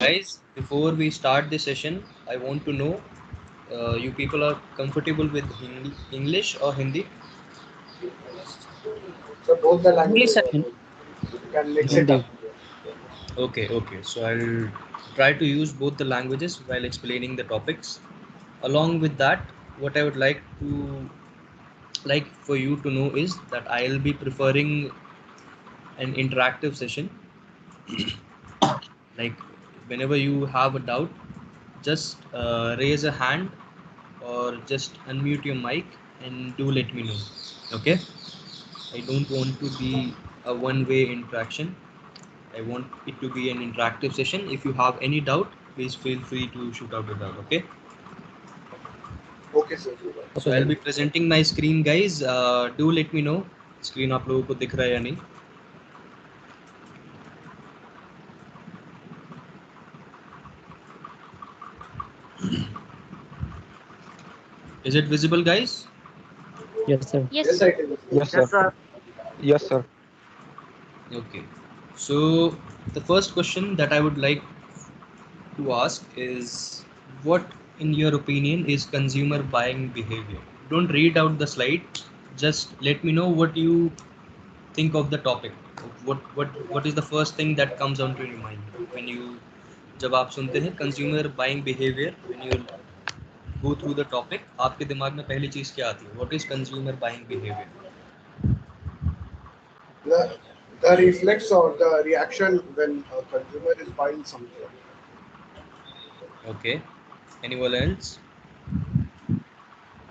Guys, before we start the session, I want to know you people are comfortable with English or Hindi? So both the English languages and are Hindi. good. You can mix it up. Hindi. Okay. So I'll try to use both the languages while explaining the topics. Along with that, what I would like for you to know is that I'll be preferring an interactive session. Like whenever you have a doubt, just raise a hand or just unmute your mic and do let me know. Okay, I don't want to be a one-way interaction. I want it to be an interactive session. If you have any doubt, please feel free to shoot out your doubt. Okay, Okay, sir. so Okay, I'll be sir. presenting my screen, guys. Do let me know screen आप लोगों को दिख रहा है या नहीं. Is it visible, guys? Yes, sir. Yes, sir. It is. Yes, Yes, sir. sir. Yes, sir. Okay, so the first question that I would like to ask is, what in your opinion is consumer buying behavior? Don't read out the slide, just let me know what you think of the topic. What is the first thing that comes onto your mind when you, जब आप सुनते हैं consumer buying behavior, when you go through the topic, आपके दिमाग में पहली चीज क्या आती है? What is consumer buying behavior? The, the reflex or the reaction when a consumer is buying something. Okay, anyone else?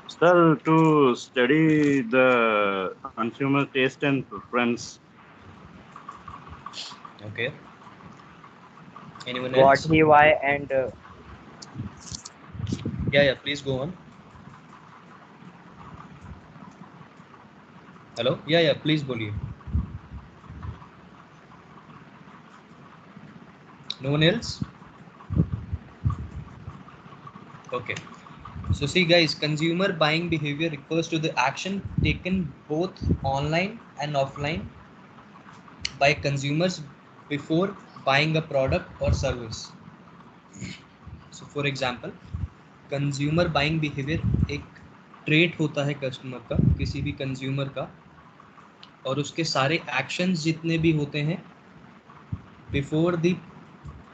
Sir, to study the consumer taste and preference. Okay, anyone what else? he why and Yeah, please go on. Hello, yeah, please बोलिए. No one else? Okay. So see guys, consumer buying behavior refers to the action taken both online and offline by consumers before buying a product or service. So for example, consumer buying behavior एक trait होता है customer का, किसी भी consumer का, और उसके सारे एक्शंस जितने भी होते हैं before the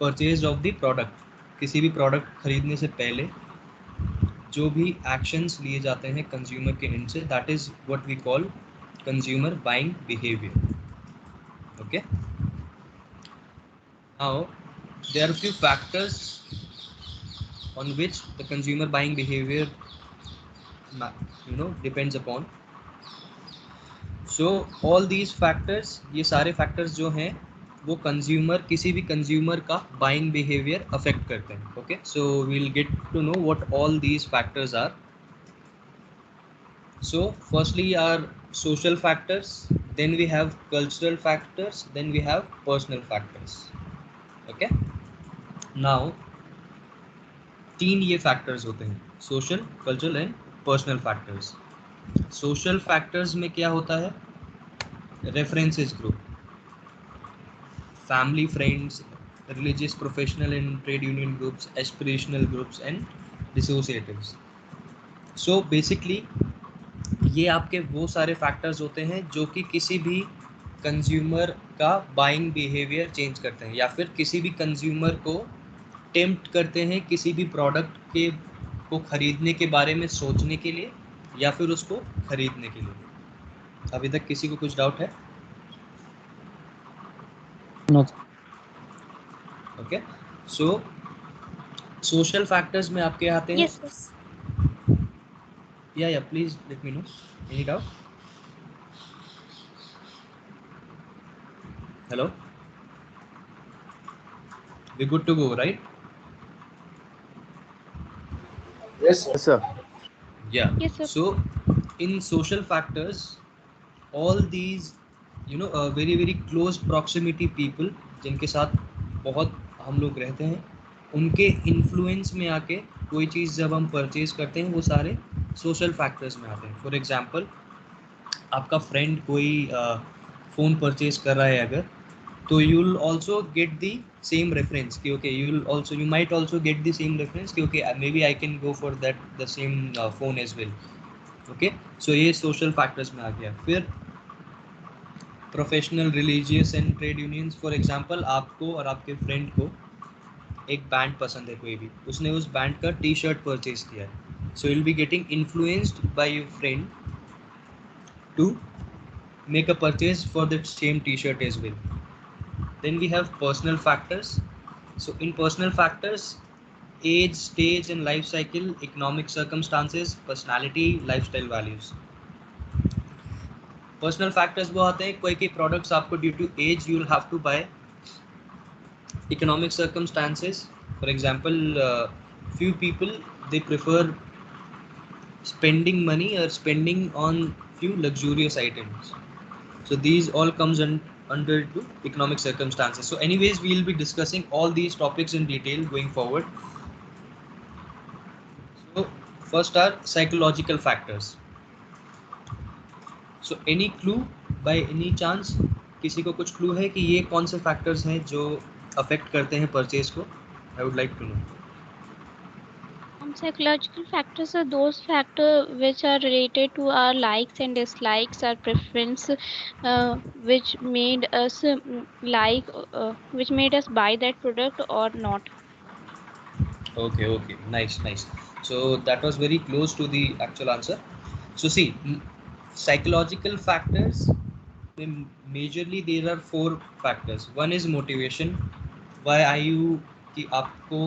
purchase of the product, किसी भी प्रोडक्ट खरीदने से पहले जो भी एक्शंस लिए जाते हैं कंज्यूमर के एंड से, that is what we call consumer buying behaviour. Okay, now there are few factors on which the consumer buying behavior depends upon. So all these factors, ये सारे factors जो हैं वो कंज्यूमर, किसी भी कंज्यूमर का बाइंग बिहेवियर अफेक्ट करते हैं. Okay, so we'll get to know what all these factors are. So firstly are social factors, then we have cultural factors, then we have personal factors. Okay, now तीन ये factors होते हैं, social, cultural and personal factors. Social factors में क्या होता है? References group, family, friends, religious, professional and trade union groups, aspirational groups and dissociatives. So basically ये आपके वो सारे फैक्टर्स होते हैं जो कि किसी भी कंज्यूमर का बाइंग बिहेवियर चेंज करते हैं, या फिर किसी भी कंज्यूमर को टेम्प्ट करते हैं किसी भी प्रोडक्ट के को खरीदने के बारे में सोचने के लिए या फिर उसको खरीदने के लिए. अभी तक किसी को कुछ डाउट है? No. Okay, so social factors में आपके आते हैं. Yes. या please let me know any doubt. Hello, we good to go right? Yes, sir. Yes, sir. Yeah. Yes, sir. So in social factors, all these very very close proximity people जिनके साथ बहुत हम लोग रहते हैं, उनके influence में आके कोई चीज़ जब हम परचेज करते हैं वो सारे सोशल फैक्टर्स में आते हैं. फॉर एग्जांपल, आपका फ्रेंड कोई फ़ोन परचेज कर रहा है अगर, So you'll also get the same reference कि okay, you might also get the same reference कि okay, maybe I can go for that the same phone as well. Okay, so ये social factors में आ गया. फिर professional, religious and trade unions. For example आपको और आपके friend को एक बैंड पसंद है कोई भी, उसने उस बैंड का टी शर्ट परचेज किया है, so will be getting influenced by your friend to make a purchase for that same t-shirt as well. Then we have personal factors. So in personal factors, age, stage and life cycle, economic circumstances, personality, lifestyle values. Personal factors वो आते हैं, कोई के products आपको due to age you will have to buy. Economic circumstances, for example, few people they prefer spending money or spending on few luxurious items. So these all comes under to economic circumstances. So anyways, we'll be discussing all these topics in detail going forward. So first are psychological factors. So any clue by any chance, किसी को कुछ clue है कि ये कौन से factors हैं जो affect करते हैं purchase को? I would like to know. Psychological factors are those factors which are related to our likes and dislikes, our preference, which made us which made us buy that product or not. Okay, nice. So that was very close to the actual answer. So see, psychological factors, majorly there are 4 factors. One is motivation, why are you कि आपको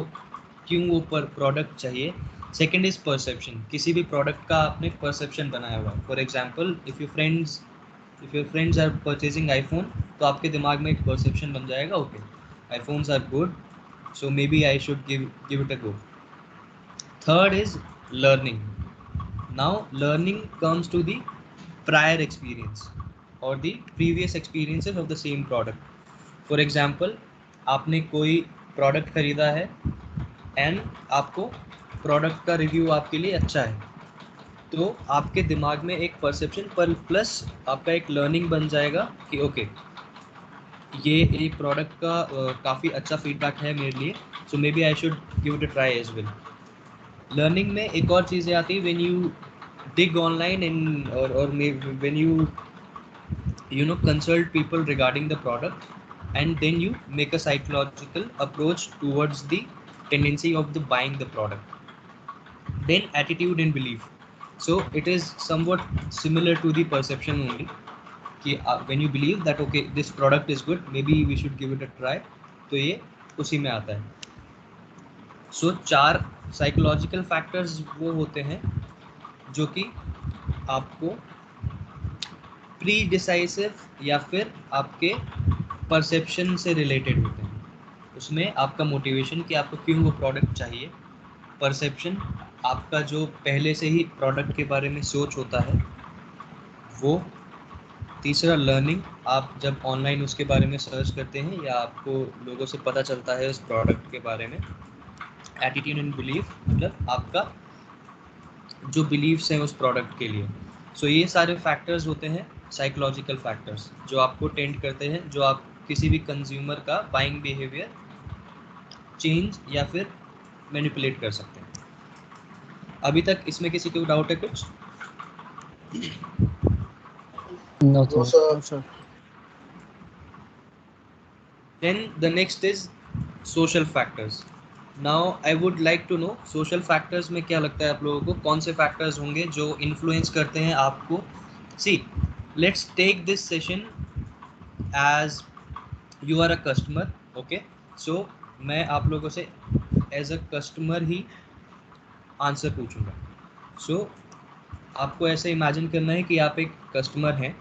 क्यों वो product चाहिए. Second is perception, किसी भी product का आपने perception बनाया हुआ है. For example if your friends are purchasing iPhone, तो आपके दिमाग में एक परसेप्शन बन जाएगा, okay iPhones are good, so maybe I should give it a go. Third is learning. Now learning comes to the prior experience or the previous experiences of the same product. For example, आपने कोई product खरीदा है and आपको product का review आपके लिए अच्छा है, तो आपके दिमाग में एक perception पर प्लस आपका एक learning बन जाएगा कि ओके ये एक प्रोडक्ट का काफ़ी अच्छा फीडबैक है मेरे लिए, so maybe I should give it a try as well. Learning में एक और चीज़ें आती है, when you dig online and or maybe when you know consult people regarding the product and then you make a psychological approach towards the tendency of the buying the product. Then attitude and belief, so it is somewhat similar to the perception only कि when you believe that okay this product is good, maybe we should give it a try, तो ये उसी में आता है. So 4 psychological factors वो होते हैं जो कि आपको प्री डिसाइसिव या फिर आपके परसेप्शन से रिलेटेड होते हैं. उसमें आपका मोटिवेशन कि आपको क्यों वो प्रोडक्ट चाहिए, परसेप्शन आपका जो पहले से ही प्रोडक्ट के बारे में सोच होता है वो, तीसरा लर्निंग, आप जब ऑनलाइन उसके बारे में सर्च करते हैं या आपको लोगों से पता चलता है उस प्रोडक्ट के बारे में. एटीट्यूड एंड बिलीफ, मतलब आपका जो बिलीव्स हैं उस प्रोडक्ट के लिए. सो ये सारे फैक्टर्स होते हैं साइकोलॉजिकल फैक्टर्स जो आपको टेंड करते हैं, जो आप किसी भी कंज्यूमर का बाइंग बिहेवियर चेंज या फिर मैनिपुलेट कर सकते हैं. अभी तक इसमें किसी को डाउट है कुछ? No, No, sir. sir. Then the next is social factors. Now I would like to know social factors में क्या लगता है आप लोगों को, कौन से factors होंगे जो influence करते हैं आपको. See, let's take this session as you are a customer, okay? So मैं आप लोगों से as a customer he answer पूछूंगा. So आपको ऐसे इमेजिन करना है कि आप एक कस्टमर हैं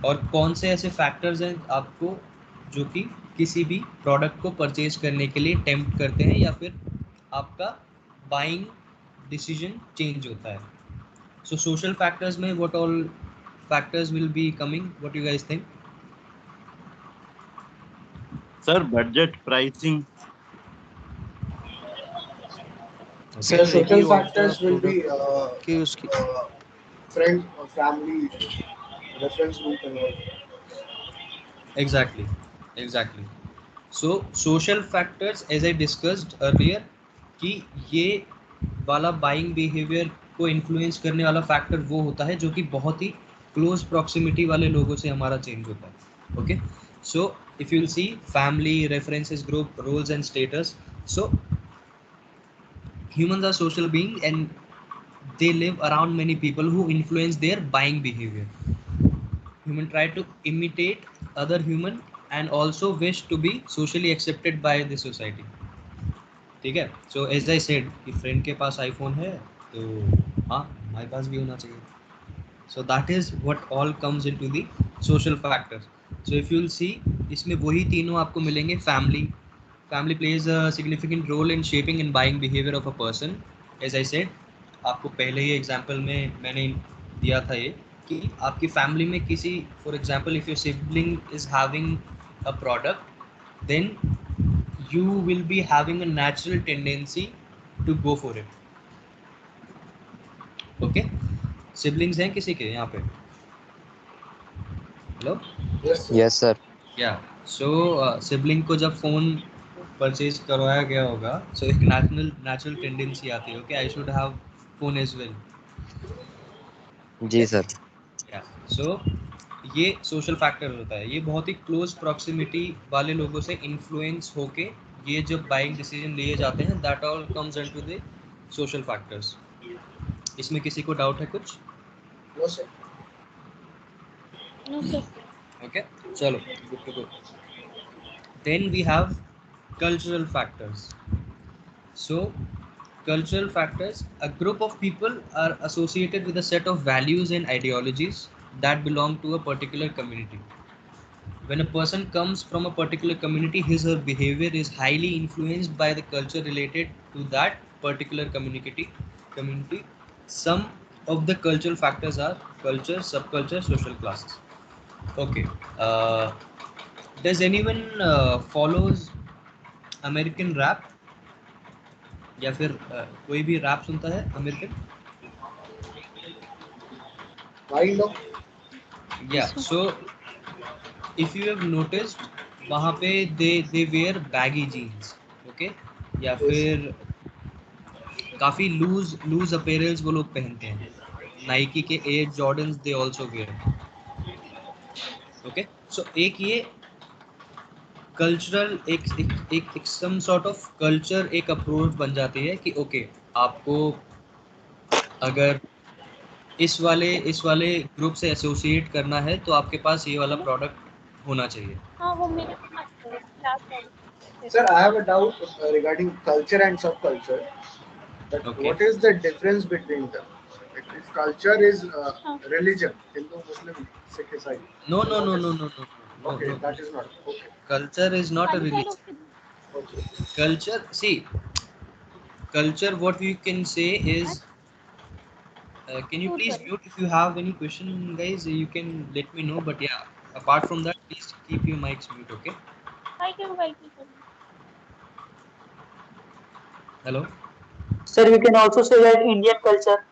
और कौन से ऐसे फैक्टर्स हैं आपको जो कि किसी भी प्रोडक्ट को परचेज करने के लिए टेम्प्ट करते हैं या फिर आपका बाइंग डिसीजन चेंज होता है. सो सोशल फैक्टर्स में what all factors will be coming, what you guys think? Sir, budget, pricing. Sir, social factors will be कि उसकी friend or family, reference group and all. Exactly. Exactly. So social factors as I discussed earlier कि ये वाला buying behaviour को influence करने वाला factor वो होता है जो कि बहुत ही क्लोज प्रॉक्सिमिटी वाले लोगों से हमारा चेंज होता है. Okay, so if you will see family, references group, roles and status. So humans are social beings and they live around many people who influence their buying behavior. Human try to imitate other human and also wish to be socially accepted by the society. ठीक है. So as I said कि friend के पास iPhone है तो हाँ हमारे पास भी होना चाहिए. So that is what all comes into the social factors. So if you will सी इसमें वही तीनों आपको मिलेंगे. Family plays a significant role in shaping and buying behavior of a person. As I said, आपको पहले ही एग्जांपल में मैंने दिया था ये कि आपकी फैमिली में किसी, for example if your sibling is having a product, then you will be having a natural tendency to go for it. Okay, siblings हैं किसी के यहाँ पे? Hello. Yes, sir. Yes, sir. या सो सिबलिंग को जब फोन परचेज करवाया गया होगा, सो एक नेचुरल टेंडेंसी आती है, okay I should have phone as well. जी सर. या सो ये सोशल फैक्टर होता है. ये बहुत ही क्लोज प्रॉक्सिमिटी वाले लोगों से इन्फ्लुएंस होके ये जब बाइंग डिसीजन लिए जाते हैं, that all comes into the social factors. इसमें किसी को डाउट है कुछ? No, sir. No, sir. Okay, चलो good to go. Then we have cultural factors. So cultural factors, a group of people are associated with a set of values and ideologies that belong to a particular community. When a person comes from a particular community, his or her behavior is highly influenced by the culture related to that particular community. Some of the cultural factors are culture, subculture, social classes. Okay, does anyone follows American rap या फिर कोई भी rap सुनता है American? Kind of. या सो if you have noticed वहाँ पे दे where baggy jeans. Okay, या फिर काफ़ी लूज अपीयरेंस वो लोग पहनते हैं. नाइकी के Air Jordans they also wear. Okay, so एक ये कल्चरल एक सम सॉर्ट ऑफ कल्चर, एक अप्रोच बन जाती है कि ओके आपको अगर इस वाले ग्रुप से एसोसिएट करना है तो आपके पास ये वाला प्रोडक्ट होना चाहिए. हाँ वो मेरे क्लास है. Sir, I have a doubt regarding culture and subculture. That Okay. What is the difference between them? If culture is religion, Hindu, Muslim, Sikh, Isai. No. Okay, that is not. Okay. Culture is not a religion. Okay. Culture, what we can say is, can you please mute if you have any question, guys? You can let me know. But yeah, apart from that, please keep your mics mute. Okay. I can help you. Hello. Sir, we can also say that Indian culture.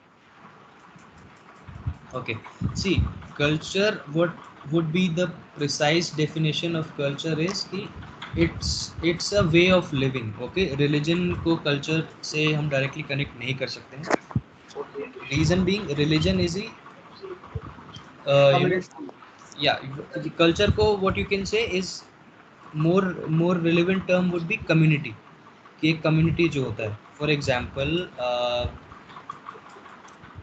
Okay. See, culture, what would be the precise definition of culture is कि it's a way of living. Okay, religion को culture से हम directly connect नहीं कर सकते हैं. Reason being, religion is culture को what you can say is more relevant term would be community. कि एक community जो होता है, for example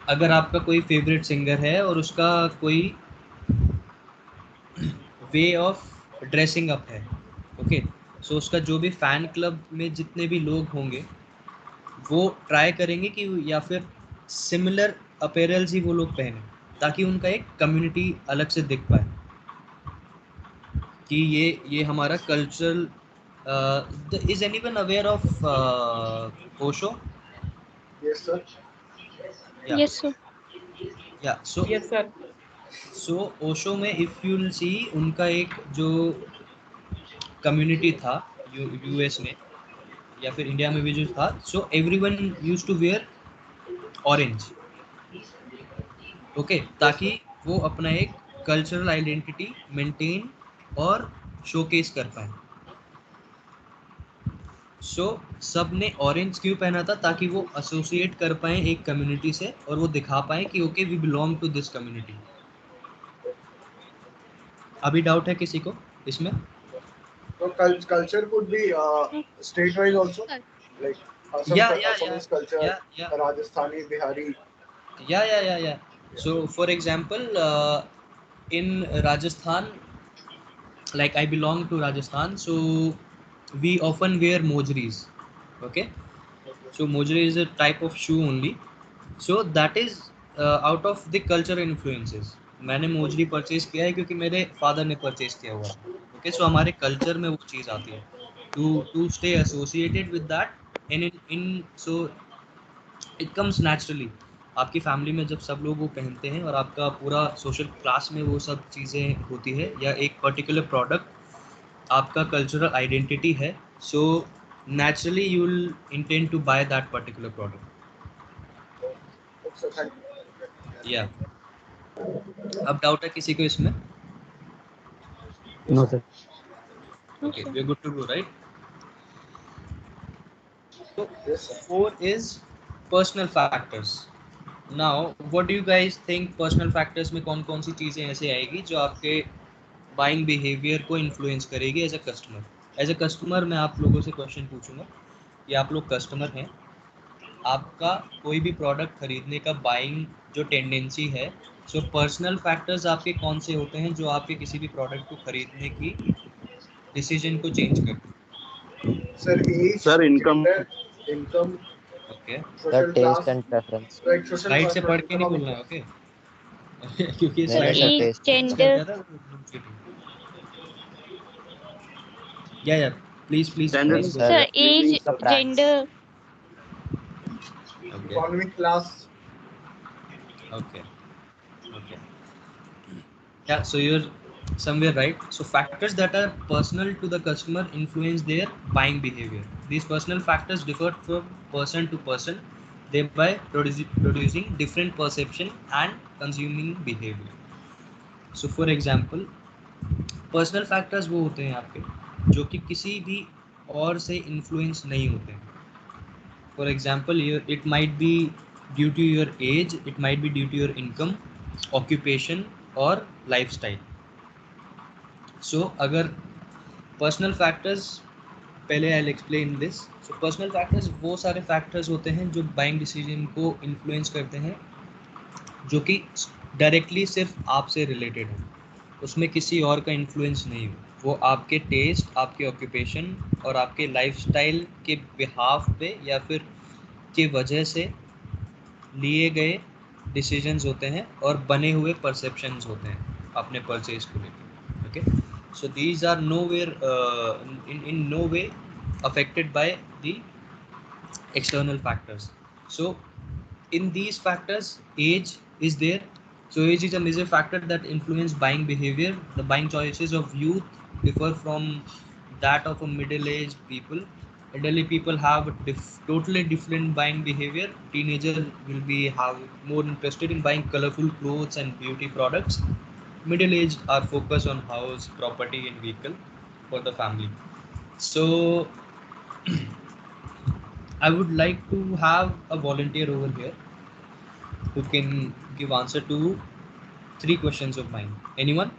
अगर आपका कोई फेवरेट सिंगर है और उसका कोई वे ऑफ ड्रेसिंग अप है, ओके, सो उसका जो भी फैन क्लब में जितने भी लोग होंगे वो ट्राई करेंगे कि या फिर सिमिलर अपीयरेंस ही वो लोग पहने ताकि उनका एक कम्युनिटी अलग से दिख पाए कि ये हमारा cultural. Is anyone aware of Osho? Yes, sir. Yes, sir. या सो Yes, sir. सो ओशो में इफ यू विल सी उनका एक जो कम्युनिटी था यूएस में या फिर इंडिया में भी जो था, so everyone used to wear orange. Okay, ताकि वो अपना एक कल्चरल आइडेंटिटी मेंटेन और शोकेस कर पाए। सो सब ने ऑरेंज क्यों पहना था? ताकि वो एसोसिएट कर पाए एक कम्युनिटी से और वो दिखा पाए कि okay we belong to this community. अभी डाउट है किसी को इसमें? So culture could be state wise also, like Yeah, Assamese culture, yeah. Rajasthani, Bihari. Yeah. So for example, in Rajasthan, like I belong to Rajasthan, so we often wear mojris. Okay, so mojri is a type of shoe only. So that is out of the cultural influences. मैंने mojari purchase किया है क्योंकि मेरे father ने purchase किया हुआ है। Okay, सो हमारे कल्चर में वो चीज़ आती है to stay associated with that in so it comes naturally. आपकी फैमिली में जब सब लोग वो पहनते हैं और आपका पूरा सोशल क्लास में वो सब चीज़ें होती है या एक पर्टिकुलर प्रोडक्ट आपका कल्चरल आइडेंटिटी है, so naturally you will intend to buy that particular product. So thank you. या अब डाउट है किसी को इसमें? No, sir. Okay, we're good to go, right? So Yes, sir. 4 is personal factors. Now, what do you guys think personal factors में कौन कौन सी चीज़ें ऐसे आएगी जो आपके बाइंग बिहेवियर को इन्फ्लुएंस करेगी as a customer? As a customer मैं आप लोगों से क्वेश्चन पूछूंगा कि आप लोग कस्टमर हैं, आपका कोई भी प्रोडक्ट खरीदने का बाइंग जो टेंडेंसी है, सो पर्सनल फैक्टर्स आपके कौन से होते हैं जो आपके किसी भी प्रोडक्ट को खरीदने की डिसीजन को चेंज करते हैं? Sir, age, Sir, income. gender, income, okay, social The taste class, and preference. like social slide से पढ़ class, के नहीं economic बोलना है, class. ओके? क्योंकि नहीं, स्लाइड sir, age, taste. कर gender, दिया था वो cheating। या प्लीज Standard. नहीं, please sir. sir, Living age, The standard, brands. gender, okay economic class. Okay okay yeah, so you're somewhere right. So factors that are personal to the customer influence their buying behavior. These personal factors differ from person to person, thereby producing different perception and consuming behavior. So for example, personal factors वो होते हैं आपके जो कि किसी भी और से इन्फ्लुएंस नहीं होते हैं। For example, it might be due to your age, it might be due to your income, occupation और लाइफस्टाइल। सो अगर पर्सनल फैक्टर्स, पहले I will explain this. So personal factors वो सारे फैक्टर्स होते हैं जो बाइंग डिसीजन को influence करते हैं, जो कि डायरेक्टली सिर्फ आपसे रिलेटेड है, उसमें किसी और का इन्फ्लुएंस नहीं हो। वो आपके टेस्ट, आपके ऑक्यूपेशन और आपके लाइफस्टाइल के बिहाफ पे या फिर के वजह से लिए गए डिसीजंस होते हैं और बने हुए परसेप्शंस होते हैं अपने परचेज को लेकर। Okay, so these are nowhere in no way affected by the external factors. So in these factors, age is there. So age is a major factor that influence buying behavior. The buying choices of youth differ from that of a middle-aged people. Elderly people have totally different buying behavior. Teenagers will be more interested in buying colorful clothes and beauty products. Middle-aged are focused on house, property, and vehicle for the family. So I would like to have a volunteer over here who can give answer to 3 questions of mine. Anyone?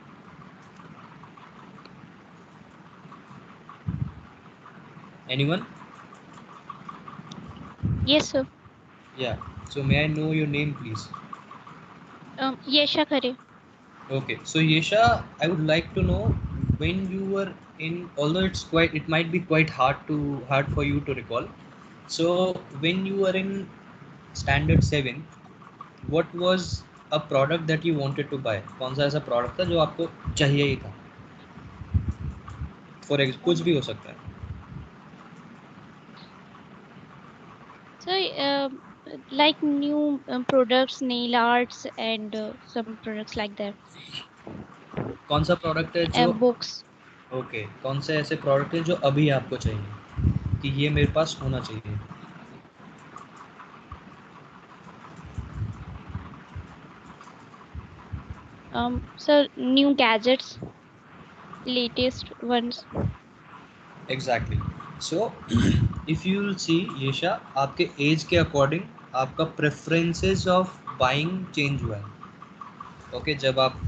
Anyone? yes sir, Yeah. So may I know your name, please? Yesha Khare. Okay. So Yesha, I would like to know when you were in. Although it might be quite hard for you to recall. So when you were in standard 7, what was a product that you wanted to buy? कौन सा ऐसा product था जो आपको चाहिए ही था? कुछ भी हो सकता है। So like new products, nail arts and some products like that, कौन सा प्रोडक्ट है जो books. ओके कौन से ऐसे प्रोडक्ट है जो अभी आपको चाहिए कि ये मेरे पास होना चाहिए? So new gadgets. latest ones. Exactly. So if you will see Yesha, आपके एज के अकॉर्डिंग आपका प्रेफरेंसेस ऑफ बाइंग चेंज हुआ है. ओके, जब आप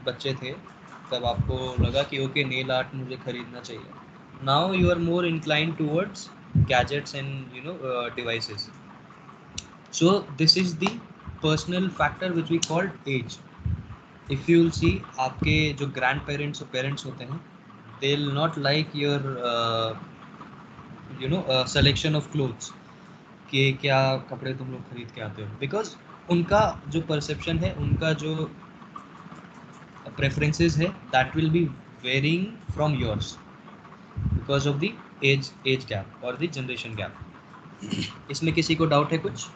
बच्चे थे तब आपको लगा कि ओके नेल आर्ट मुझे खरीदना चाहिए. Now you are more incline towards gadgets and devices. So this is the personal factor which we called age. If you will see, आपके जो ग्रैंड पेरेंट्स और पेरेंट्स होते हैं, they will not like your selection of clothes कि क्या कपड़े तुम लोग खरीद के आते हो, बिकॉज उनका जो परसेप्शन है, उनका जो प्रेफरेंसेस है, that will be varying from yours because of the age gap और द जनरेशन गैप. इसमें किसी को डाउट है कुछ?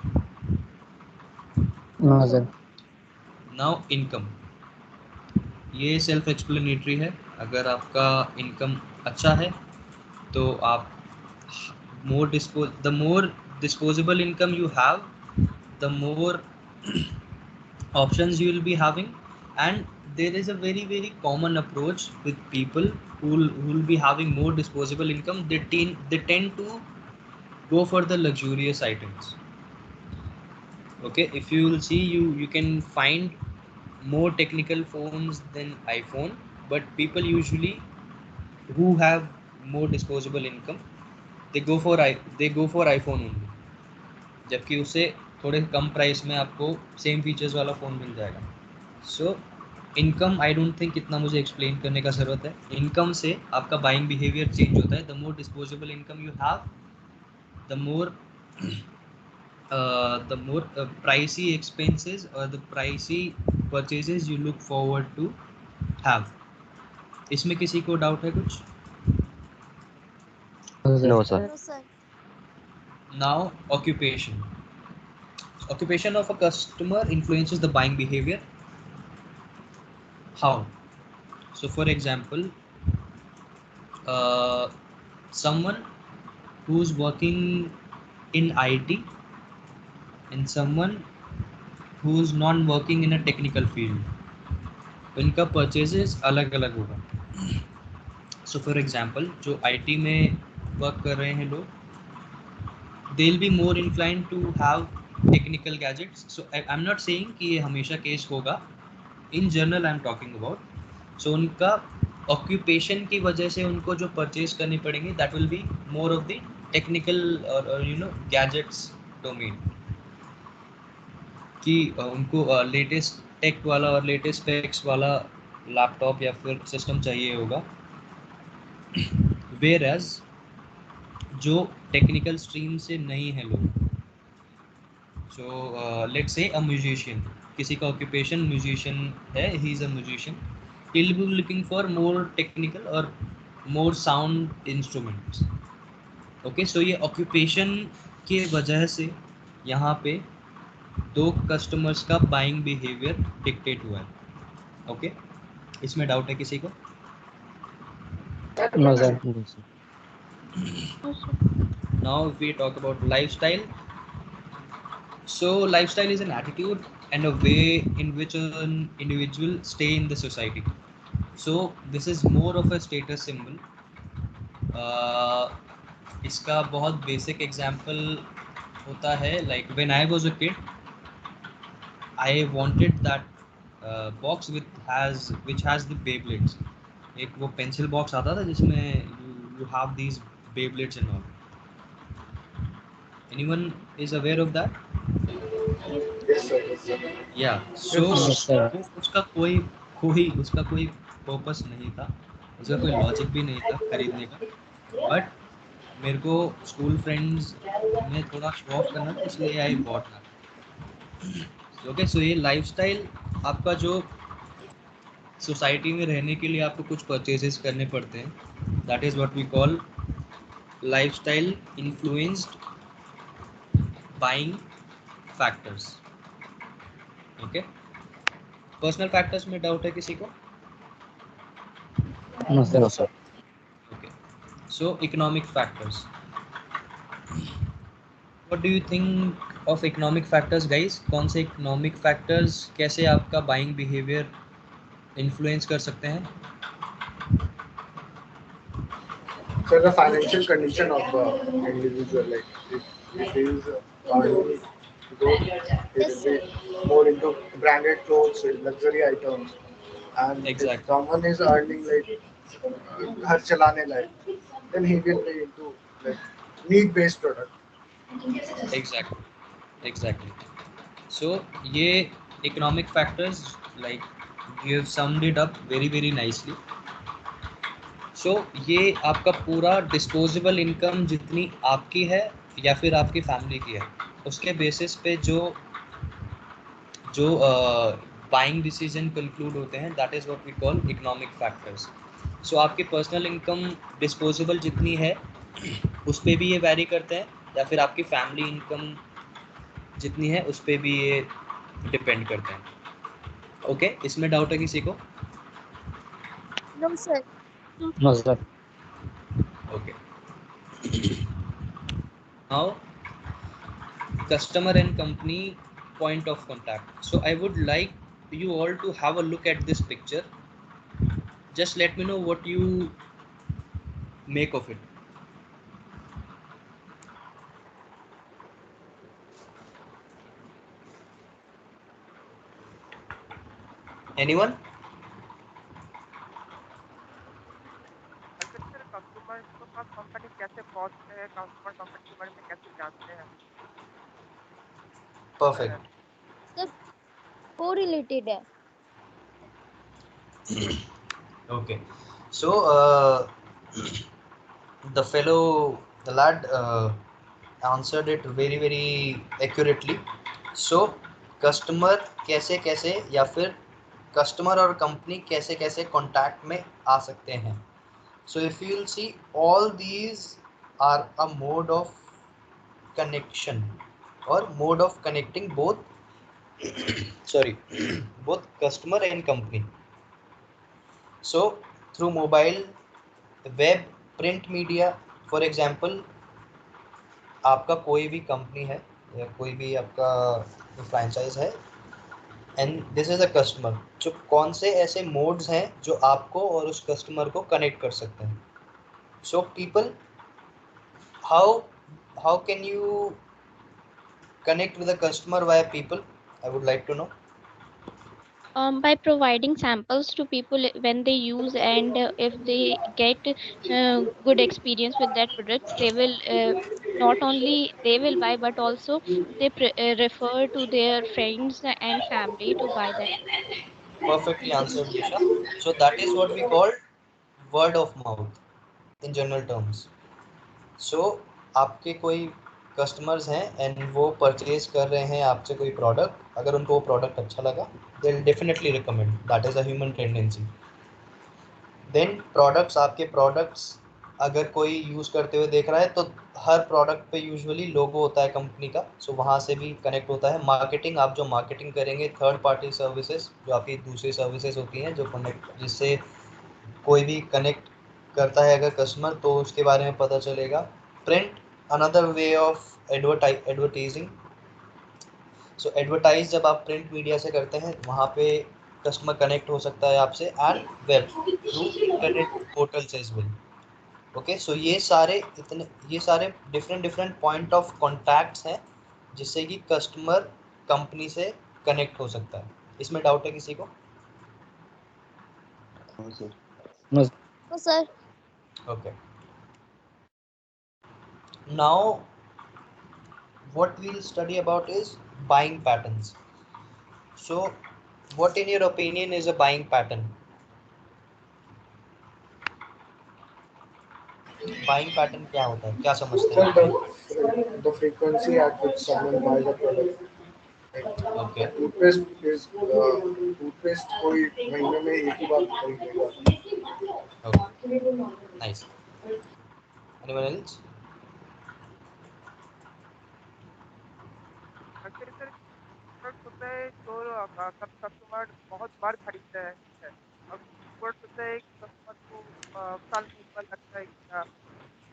No, sir. नाउ इनकम, ये सेल्फ एक्सप्लेनेटरी है. अगर आपका इनकम अच्छा है तो आप the more disposable income you have, the more options you will be having. And there is a very very common approach with people who will be having more disposable income. They tend to go for the luxurious items. Okay, if you will see, you can find more technical phones than iPhone, but people usually who have more disposable income, they go for iPhone only, जबकि उससे थोड़े कम price में आपको same features वाला phone मिल जाएगा. So income, I don't think इतना मुझे explain करने का ज़रूरत है. इनकम से आपका बाइंग बिहेवियर चेंज होता है. The more disposable income you have, the more pricey expenses or the pricey purchases you look forward to have. इसमें किसी को डाउट है कुछ? No, sir. No, sir. Now, occupation. Occupation of a customer influences the buying behavior. How? So, for example, someone who's working in IT and someone who's non-working in a technical field, उनका purchases अलग अलग होगा. So for example, जो IT में work कर रहे हैं लोग, they'll be more inclined to have technical gadgets. So I'm not saying कि ये हमेशा केस होगा. In general I'm talking about. So उनका occupation की वजह से उनको जो परचेज करनी पड़ेंगी, that will be more of the technical or gadgets domain. कि उनको लेटेस्ट टेक वाला और लेटेस्ट स्पेक्स वाला लैपटॉप या फिर सिस्टम चाहिए होगा. Whereas जो टेक्निकल स्ट्रीम से नहीं है लोग, so let's say a musician, किसी का ऑक्यूपेशन म्यूजिशियन है, he is a musician, he will be looking for more technical और मोर साउंड इंस्ट्रूमेंट्स. ओके, सो ये ऑक्यूपेशन के वजह से यहाँ पे दो कस्टमर्स का बाइंग बिहेवियर डिक्टेट हुआ है. ओके, इसमें डाउट है किसी को? No, sir. Now if we talk about lifestyle, so lifestyle is an attitude and a way in which an individual stay in the society. So this is more of a status symbol. इसका बहुत basic example होता है, like when I was a kid, I wanted that box which has the Beyblades. एक वो pencil box आता था जिसमें you have these Beyblades and all. Anyone is aware of that? Yes, sir. Yes, sir. Yeah. So Yes, sir. उसका कोई उसका कोई purpose नहीं था, उसका कोई लॉजिक भी नहीं था खरीदने का. बट मेरे को स्कूल फ्रेंड्स में थोड़ा शो ऑफ करना था, इसलिए I bought that. Okay, so ये लाइफस्टाइल, आपका जो सोसाइटी में रहने के लिए आपको कुछ परचेजेस करने पड़ते हैं, that is what we call lifestyle influenced buying factors. Okay, personal factors में डाउट है किसी को? No, sir. No, sir. Okay, so economic factors. What do you think of economic factors, guys? कौन से economic factors कैसे आपका buying behavior influence कर सकते हैं? So the financial condition of the individual, like if he is earning good, he will be more into branded clothes, luxury items, and if Exactly. someone is earning like घर चलाने लायक, then he will be into like need based product. Exactly. Exactly. So ये economic factors, like you have summed it up very nicely. So ये आपका पूरा disposable income जितनी आपकी है या फिर आपकी फैमिली की है, उसके बेसिस पे जो जो बाइंग डिसीजन कंक्लूड होते हैं, that is what we call economic factors. So आपकी पर्सनल इनकम डिस्पोजेबल जितनी है उस पे भी ये वैरी करते हैं, या फिर आपकी फैमिली इनकम जितनी है उस पे भी ये डिपेंड करते हैं. ओके, इसमें डाउट है किसी को? No, sir. No, sir. Okay. Now customer and company point of contact. So I would like you all to have a look at this picture. Just let me know what you make of it. Anyone? अच्छा sir, customer को का company कैसे पहुंचते हैं, customer company के बारे में कैसे जानते हैं? Perfect. Sir, correlated है. Okay. So the lad answered it very accurately. So customer कैसे कैसे या फिर कस्टमर और कंपनी कैसे कैसे कांटेक्ट में आ सकते हैं. So if you will see, all these are a mode of connection or mode of connecting both sorry both customer and company. So through mobile, web, print media. For example, आपका कोई भी company है या कोई भी आपका franchise है and this is a customer, जो कौन से ऐसे मोड्स हैं जो आपको और उस कस्टमर को कनेक्ट कर सकते हैं. So people, how how can you connect with a customer via people? I would like to know. By providing samples to people when they use, and if they get good experience with that product, they will not only they will buy, but also they refer to their friends and family to buy that. Perfectly answered, Disha. So that is what we call word of mouth in general terms. So आपके कोई customers हैं and वो purchase कर रहे हैं आपसे कोई product, अगर उनको वो प्रोडक्ट अच्छा लगा, they will definitely recommend. That is a human tendency. Then products, आपके प्रोडक्ट्स अगर कोई यूज़ करते हुए देख रहा है तो हर प्रोडक्ट पे यूजुअली लोगो होता है कंपनी का, सो वहाँ से भी कनेक्ट होता है. मार्केटिंग, आप जो मार्केटिंग करेंगे, थर्ड पार्टी सर्विसेज जो आपकी दूसरी सर्विसेज होती हैं जो कनेक्ट, जिससे कोई भी कनेक्ट करता है अगर कस्टमर, तो उसके बारे में पता चलेगा. Print, another way of advertising. So advertise जब आप प्रिंट मीडिया से करते हैं वहाँ पे कस्टमर कनेक्ट हो सकता है आपसे. And web through internet portals as well. Okay, so ये सारे डिफरेंट पॉइंट ऑफ कॉन्टैक्ट्स हैं जिससे कि कस्टमर कंपनी से कनेक्ट हो सकता है. इसमें डाउट है किसी को? No, sir. No, sir. Okay. Now what we'll study about is buying patterns. So what in your opinion is a buying pattern? Buying pattern क्या होता है, क्या समझते So हैं आप? the frequency at which someone buys a product. Okay. Toothpaste is toothpaste कोई महीने में एक ही बार खरीदेगा. Okay, nice. Anyone else? अच्छा सर, प्रोडक्ट होता है जो कस्टमर बहुत बार खरीदते हैं, ठीक है? और प्रोडक्ट होता है कस्टमर को साल में एक बार लगता है कि हाँ,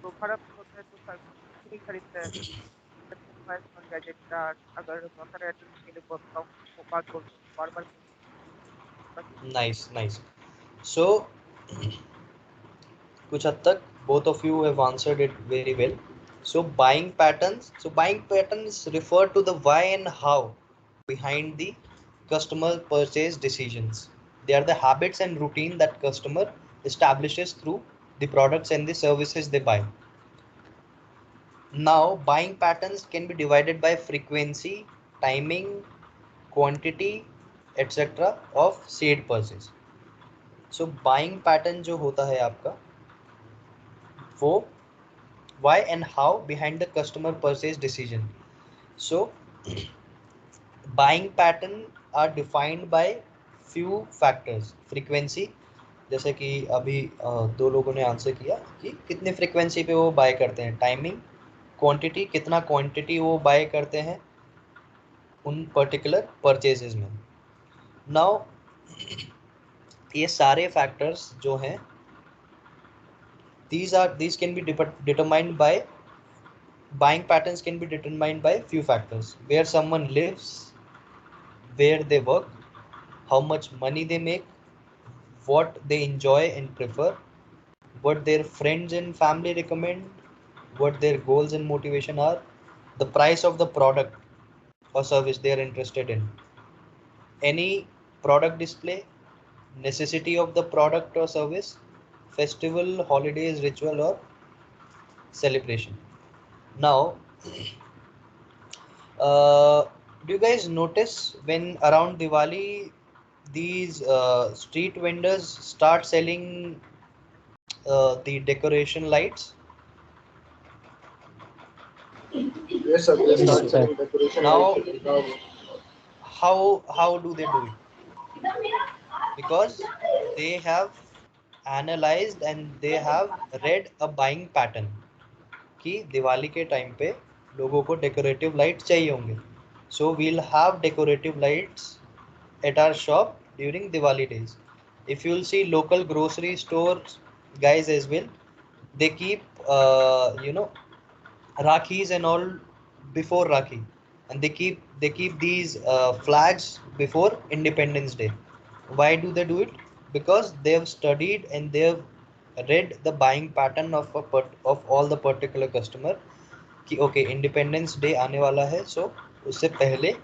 तो खराब होता है तो नहीं खरीदते हैं. मोबाइल फोन, गैजेट का अगर सर एड्रेस के लिए वो बात बोलते हैं बार बार बोलते हैं. Nice. So कुछ हद तक both of you have answered it very well. So buying patterns refer to the why and how behind the customer purchase decisions. They are the habits and routine that customer establishes through the products and the services they buy. Now buying patterns can be divided by frequency, timing, quantity, etc. of said purchase. So buying pattern जो होता है आपका वो why and how behind the customer purchase decision. So buying pattern are defined by few factors. Frequency, जैसे कि अभी दो लोगों ने आंसर किया कि कितने फ्रीक्वेंसी पे वो बाय करते हैं. टाइमिंग, क्वांटिटी, कितना क्वांटिटी वो बाय करते हैं उन पर्टिकुलर परचेजेस में. नाउ ये सारे फैक्टर्स जो हैं these can be determined by buying patterns can be determined by few factors: where someone lives, where they work, how much money they make, what they enjoy and prefer, what their friends and family recommend, what their goals and motivation are, the price of the product or service they are interested in, any product display, necessity of the product or service, festival, holidays, ritual or celebration. Now do you guys notice when around Diwali these street vendors start selling the decoration lights? Yes, sir. They Yes, start sir. selling decoration Now, lights. how do they do it? Because they have analyzed and they have read a buying pattern कि दिवाली के time पे लोगों को decorative light चाहिए होंगे. So we'll have decorative lights at our shop during Diwali days. If you'll see local grocery stores guys as well, they keep Rakhis and all before Rakhi, and they keep these flags before Independence Day. Why do they do it? Because they have studied and they have read the buying pattern of all the particular customer कि okay independence day आने वाला है, सो उससे पहले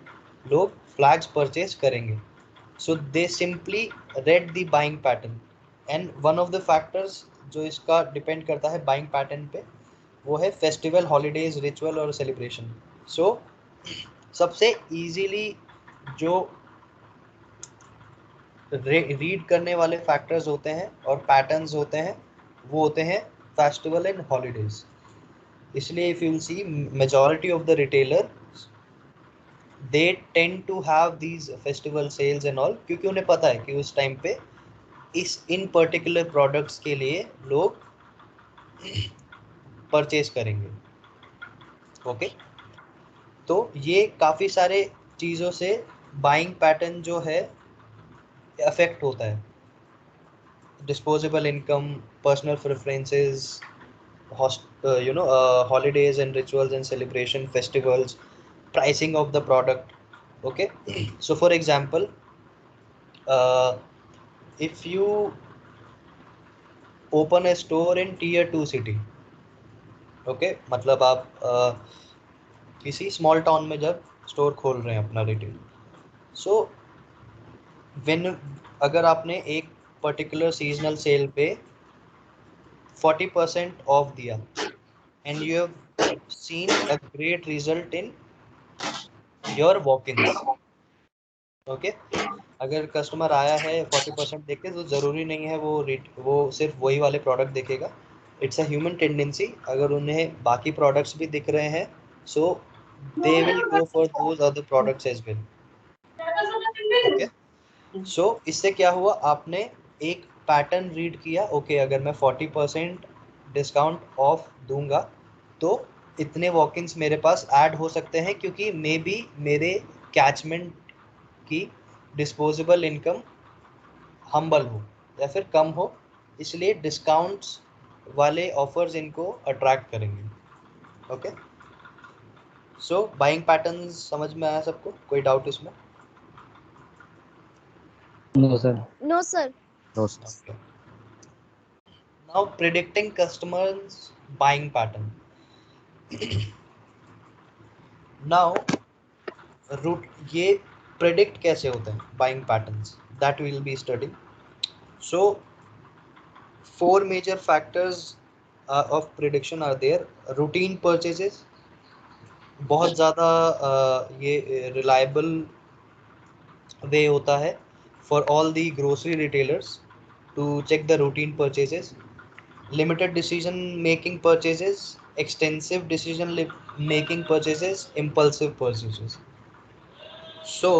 लोग flags purchase करेंगे. So they simply read the buying pattern. And one of the factors जो इसका डिपेंड करता है बाइंग पैटर्न पे वो है फेस्टिवल, हॉलीडेज, रिचुअल और सेलिब्रेशन. सो सबसे इजीली जो रीड करने वाले फैक्टर्स होते हैं और पैटर्न्स होते हैं वो होते हैं फेस्टिवल एंड हॉलीडेज. इसलिए if you see majority of the retailer they tend to have these festival sales and all, क्योंकि उन्हें पता है कि उस टाइम पे इन पर्टिकुलर प्रोडक्ट्स के लिए लोग परचेज करेंगे. ओके तो ये काफ़ी सारे चीज़ों से बाइंग पैटर्न जो है अफेक्ट होता है. Disposable income, personal preferences, holidays and rituals and celebration, festivals, pricing of the product. Okay, so for example, if you open a store in tier 2 city, okay, मतलब आप किसी स्मॉल टाउन में जब store खोल रहे हैं अपना रिटेल, सो अगर आपने एक पर्टिकुलर सीजनल सेल पे 40% ऑफ दिया and you have seen a great result in your walk-ins. Okay, अगर कस्टमर आया है 40% देख के तो ज़रूरी नहीं है वो सिर्फ वही वाले प्रोडक्ट देखेगा. It's a human tendency. अगर उन्हें बाकी प्रोडक्ट्स भी दिख रहे हैं so they will go for those other products as well. Okay so इससे क्या हुआ, आपने एक पैटर्न रीड किया. ओके अगर मैं 40% डिस्काउंट ऑफ दूंगा तो इतने वॉक-इन्स मेरे पास ऐड हो सकते हैं, क्योंकि मे बी मेरे कैचमेंट की डिस्पोजेबल इनकम हम्बल हो या फिर कम हो, इसलिए डिस्काउंट्स वाले ऑफर्स इनको अट्रैक्ट करेंगे. ओके सो बाइंग पैटर्न्स समझ में आया सबको? कोई डाउट इसमें? No, sir. No, sir. No, Okay. Now predicting customers buying pattern. Now root ये predict कैसे होते हैं buying patterns, that we will be studying. So four major factors of prediction are there. Routine purchases, बहुत ज़्यादा ये reliable way होता है for all the grocery retailers to check the routine purchases. Limited decision making purchases, extensive decision making purchases, impulsive purchases. So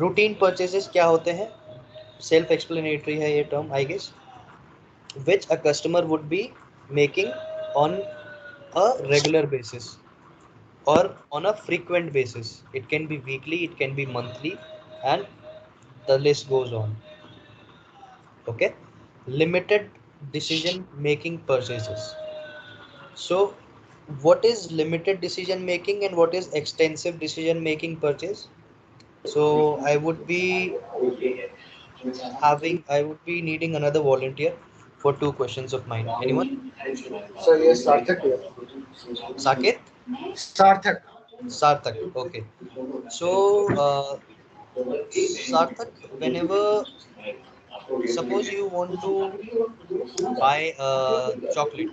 routine purchases क्या होते हैं? Self explanatory है ये term I guess, which a customer would be making on a regular basis or on a frequent basis. It can be weekly, it can be monthly, and the list goes on. Okay, limited decision making purchases. So what is limited decision making and what is extensive decision making purchase? So I would be needing another volunteer for two questions of mine. Anyone? So yes, Sarthak here. Saket? Sarthak. Sarthak, okay. So Sarthak, whenever suppose you want to buy a chocolate,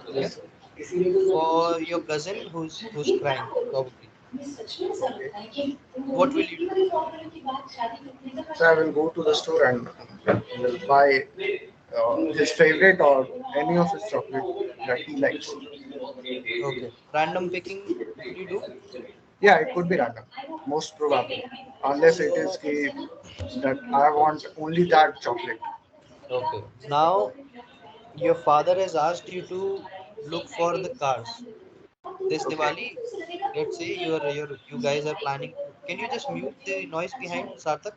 okay, for your cousin who's crying probably, what will you do? So I will go to the store and will buy his favorite or any of his chocolate that he likes. Okay, random picking will you do? Yeah, it could be random, most probably, unless it is that I want only that chocolate. Okay, now your father has asked you to look for the cars this Okay. Diwali. Let's say you guys are planning to, can you just mute the noise behind, Sarthak?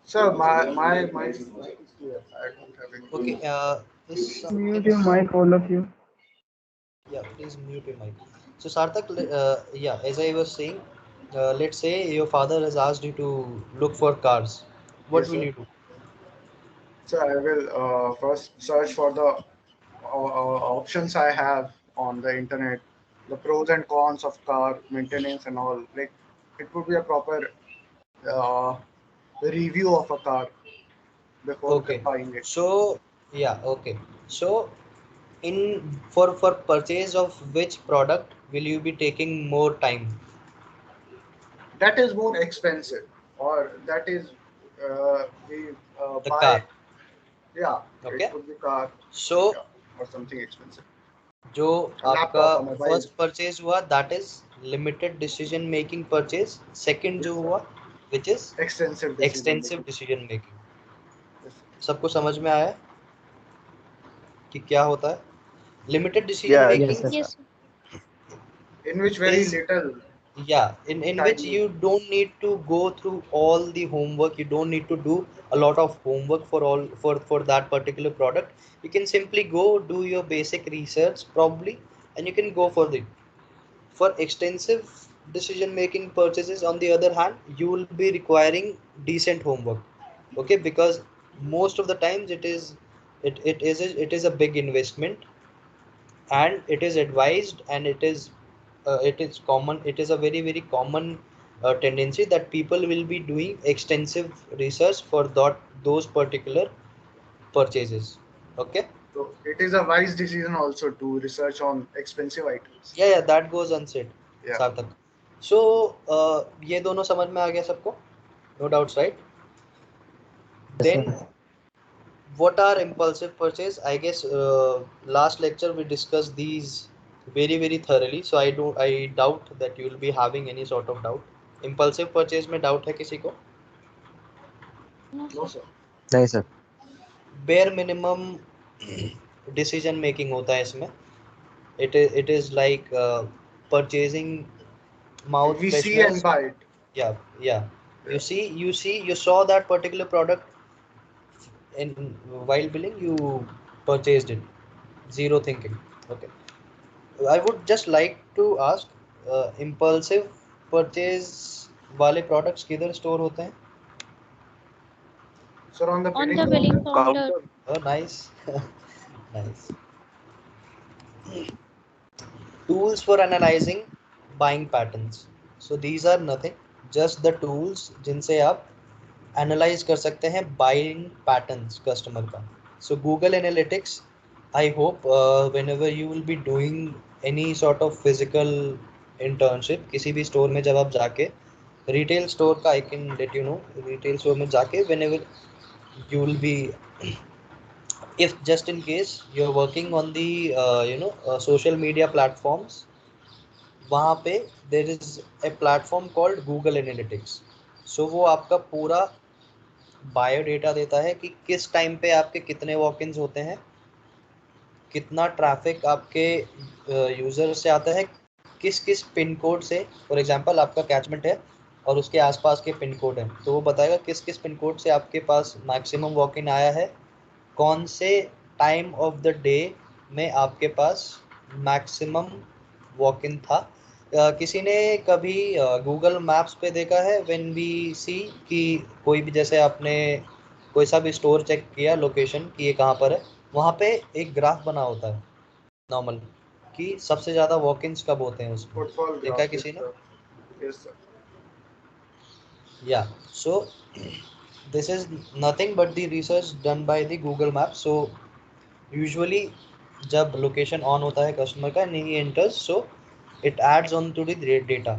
So my is clear. I don't have any. Okay, Mute can your mic, all of you. yeah, please mute your mic. So Sarthak, yeah, as I was saying, let's say your father has asked you to look for cars. What Yes, will sir. you do? So I will first search for the options I have on the internet, the pros and cons of car maintenance and all. Like it would be a proper uh, review of a car before Okay, buying it. so yeah, okay. So in for purchase of which product will you be taking more time? That is more expensive, or that is we The buy. car. Yeah, it Okay, could be car, so yeah, or something expensive. जो A आपका laptop, a mobile. First purchase हुआ that is limited decision making purchase, second जो Yes, sir. हुआ which is Extensive decision extensive making. Decision making. Yes, sir. सबको समझ में आया कि क्या होता है? Limited decision Yeah, Yes, making sir. Yes. In which very is, little yeah, in which time you don't need to go through all the homework, you don't need to do a lot of homework for all for that particular product. You can simply go do your basic research probably, and you can go for it. For extensive decision making purchases on the other hand, you will be requiring decent homework, okay, because most of the times it is a big investment, and it is advised, and it is common, it is a very common tendency that people will be doing extensive research for those particular purchases. Okay, So it is a wise decision also to research on expensive items. yeah, that goes unsaid, Yeah. Sarthak. So ये दोनों समझ में आ गया सबको? No doubts, right? Yes, Then sir. what are impulsive purchase? I guess last lecture we discussed these very thoroughly, so I doubt that you will be having any sort of doubt. Impulsive purchase में doubt है किसी को? No, No, sir. sir. नहीं sir. Bare minimum decision making होता है इसमें. It is like purchasing mouth We see and fresheners. buy it. Yeah, yeah. Yeah. You saw that particular product in while billing, you purchased it. Zero thinking. Okay. I would just like to ask, impulsive purchase वाले products किधर store होते हैं? Sir, on the On billing the billing counter. counter. Oh, nice. Nice. Tools for analyzing buying patterns. So these are nothing, just the tools जिनसे आप analyse कर सकते हैं buying patterns customer का. सो Google analytics, I hope whenever you will be doing any sort of physical internship किसी भी store में जब आप जाके रिटेल स्टोर का, I can let you know, retail store में जाके whenever you will be, if just in case you're working on the social media platforms, वहाँ पे there is a platform called Google Analytics. So वो आपका पूरा biodata देता है कि किस टाइम पे आपके कितने वॉक इन्स होते हैं, कितना ट्रैफिक आपके यूज़र से आता है, किस किस पिन कोड से. फॉर एग्जांपल आपका कैचमेंट है और उसके आसपास के पिन कोड हैं, तो वो बताएगा किस किस पिन कोड से आपके पास मैक्सिमम वॉक इन आया है, कौन से टाइम ऑफ द डे में आपके पास मैक्सिमम वॉक इन था. किसी ने कभी गूगल मैप्स पे देखा है व्हेन वी सी कि कोई भी, जैसे आपने कोई सा भी स्टोर चेक किया लोकेशन कि ये कहाँ पर है, वहाँ पे एक ग्राफ बना होता है नॉर्मल कि सबसे ज़्यादा वॉक इन्स कब होते हैं उसमें. Footfall देखा है graph. किसी Yes, ने? sir. Yes, sir. Yeah, so this is nothing but the research done by the Google Maps. So usually जब लोकेशन ऑन होता है कस्टमर का and he enters, so it adds on to the data.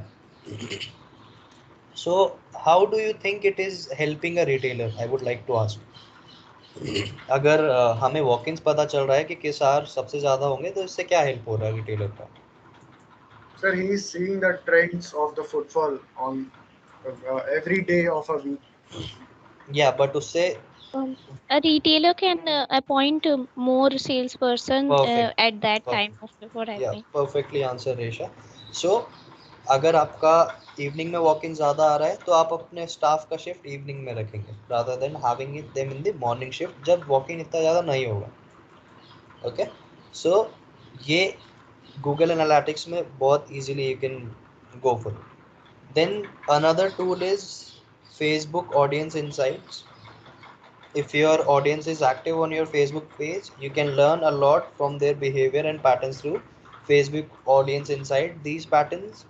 So how do you think it is helping a retailer? I would like to ask. अगर हमें वॉक-इन्स पता चल रहा है कि किस आवर सबसे ज़्यादा होंगे, तो इससे क्या हेल्प हो रहा है रिटेलर का? Sir, he is seeing the trends of the footfall on every day of a week. या बट उससे A retailer can appoint more salesperson Perfect. at that time Perfect. for या having. परफेक्टली आंसर रेशा. सो अगर आपका evening में walk in ज़्यादा आ रहा है, तो आप अपने स्टाफ का शिफ्ट इवनिंग में रखेंगे rather than having it them in the morning shift जब वॉक इन इतना ज़्यादा नहीं होगा. ओके, सो ये गूगल एनालिटिक्स में बहुत easily you can go for. Then another tool is Facebook audience insights. If your audience is active on your Facebook page, you can learn a lot from their behavior and patterns through Facebook audience insight. These patterns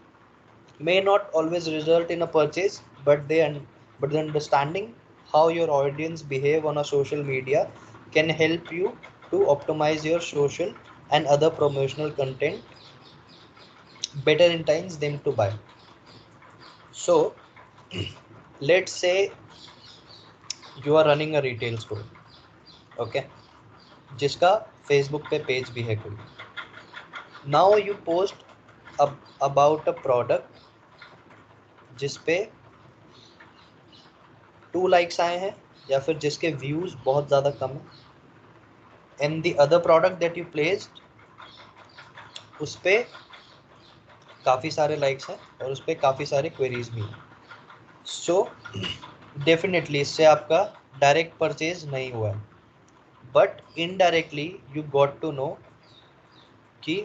may not always result in a purchase, but but the understanding how your audience behave on a social media can help you to optimize your social and other promotional content better in times them to buy. So let's say you are running a retail store, okay, जिसका Facebook पे page भी है कोई. Now you post about a product जिस पे 2 likes आए हैं या फिर जिसके व्यूज बहुत ज़्यादा कम है, and the other product that you placed उस पे काफ़ी सारे लाइक्स हैं और उस पे काफ़ी सारे क्वेरीज भी हैं. सो डेफिनेटली इससे आपका डायरेक्ट परचेज नहीं हुआ है, but indirectly you got to know कि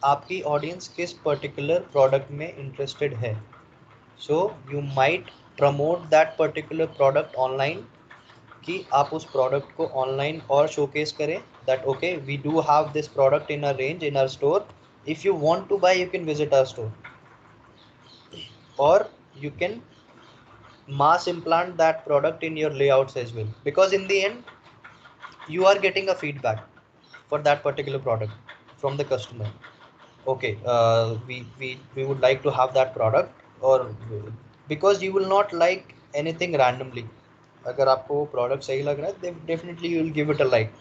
आपकी ऑडियंस किस पर्टिकुलर प्रोडक्ट में इंटरेस्टेड है. So you might promote that particular product online, कि आप उस प्रोडक्ट को ऑनलाइन और शोकेस करें that okay we do have this product in our range in our store, if you want to buy you can visit our store, और you can mass implant that product in your layouts as well, because in the end you are getting a feedback for that particular product from the customer. Okay, we would like to have that product, or because you will not like anything randomly. अगर आपको वो product सही लग रहा है then definitely you will give it a like.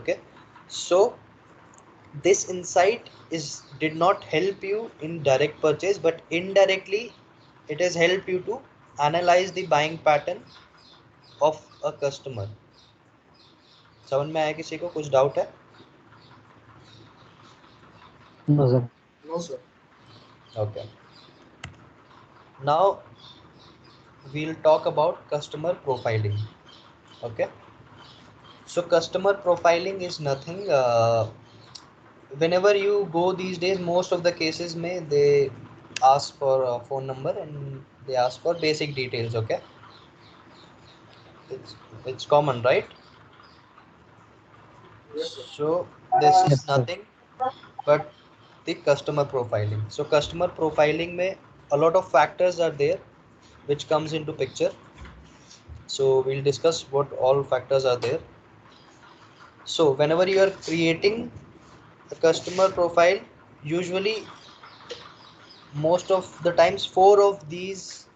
Okay, so this insight did not help you in direct purchase, but indirectly it has helped you to analyze the buying pattern of a customer. समझ में आया किसी को? कुछ doubt है? No, sir. No, sir. Okay, now we'll talk about customer profiling. Okay, so customer profiling is nothing, whenever you go these days, most of the cases may they ask for a phone number and they ask for basic details. Okay, it's common, right? Yes, sir. So this Yes, is sir. nothing but the customer profiling. So customer profiling में a lot of factors are there which comes into picture. So we'll discuss what all factors are there. So whenever you are creating a customer profile, usually most of the times 4 of these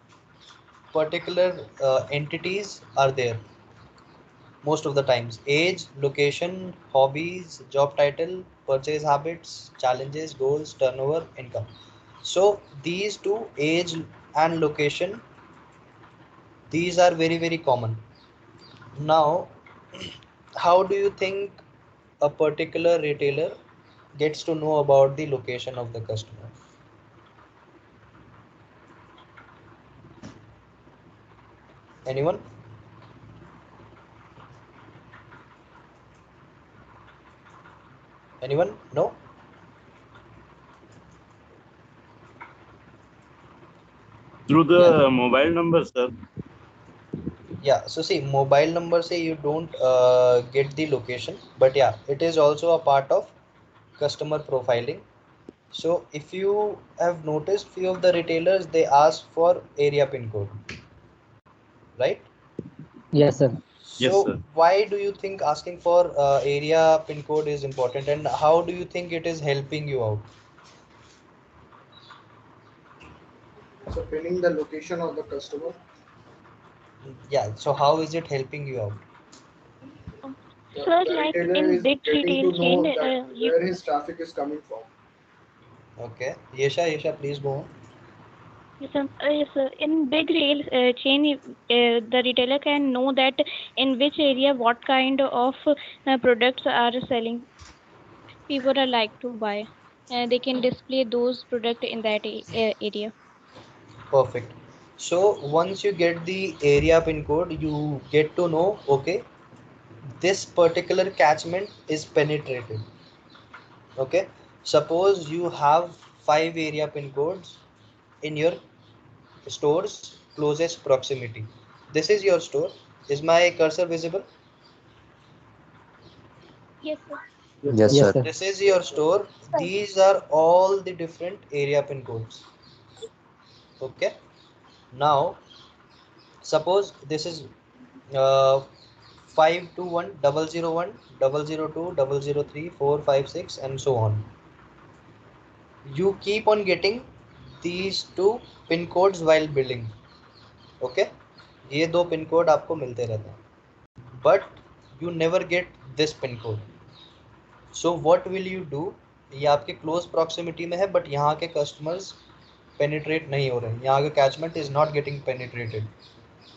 particular entities are there. Most of the times: age, location, hobbies, job title, purchase habits, challenges, goals, turnover, income. So these two, age and location, these are very very common. Now how do you think a particular retailer gets to know about the location of the customer? Anyone? Anyone? No? Through Yeah. the mobile number, sir. Yeah, so see, mobile number say you don't get the location, but yeah, it is also a part of customer profiling. So if you have noticed, few of the retailers, they ask for area pin code, right? Yes, sir. Yes, So sir. why do you think asking for area pin code is important, and how do you think it is helping you out? So pinning the location of the customer. Yeah, so how is it helping you out? Sir, The like retailer in is big getting retail to chain, know that you where his traffic is coming from. Okay, Yesha, please go on. yes, sir. In big retail chain, the retailer can know that in which area what kind of products are selling. People are like to buy. They can display those products in that area. Perfect. So once you get the area pin code, you get to know, okay, this particular catchment is penetrated. Okay, suppose you have 5 area pin codes in your store's closest proximity. This is your store. Is my cursor visible? Yes, sir. Yes, Yes, sir. sir. This is your store. These are all the different area pin codes. Okay, now suppose this is uh, 521 001 002 003 456 and so on. You keep on getting these two pin codes while billing. Okay, ये दो pin code आपको मिलते रहते हैं, but you never get this pin code. So what will you do? ये आपके close proximity में है, बट यहाँ के कस्टमर्स पेनिट्रेट नहीं हो रहे हैं, यहाँ का catchment is not getting penetrated.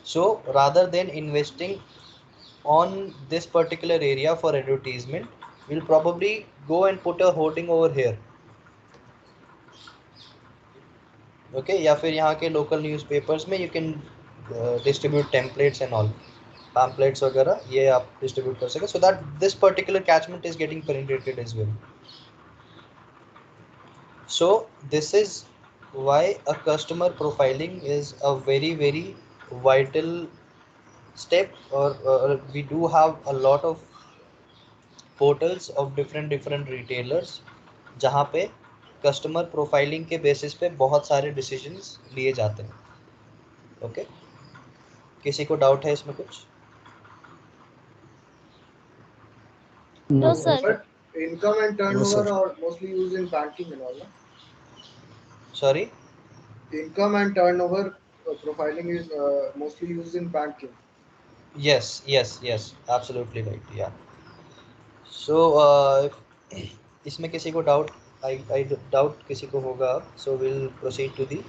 So rather than investing on this particular area for advertisement, we'll probably go and put a hoarding over here. Okay, या फिर यहाँ के लोकल न्यूज़पेपर्स में you can distribute templates and all, pamphlets वगैरह ये आप distribute कर सके, so that this particular catchment is getting penetrated as well. So this is why a customer profiling is a very very vital step, or we do have a lot of portals of different retailers जहाँ पे customer profiling के basis पे बहुत सारे decisions लिए जाते हैं. Okay, किसी को डाउट है इसमें कुछ? No, No, sir. sir. But income and No, sir. turnover are mostly used in banking and all. No? Sorry? Income and turnover profiling is mostly used in banking. Yes, absolutely right. Yeah. So इसमें किसी को doubt, I doubt किसी को होगा. So we'll proceed to the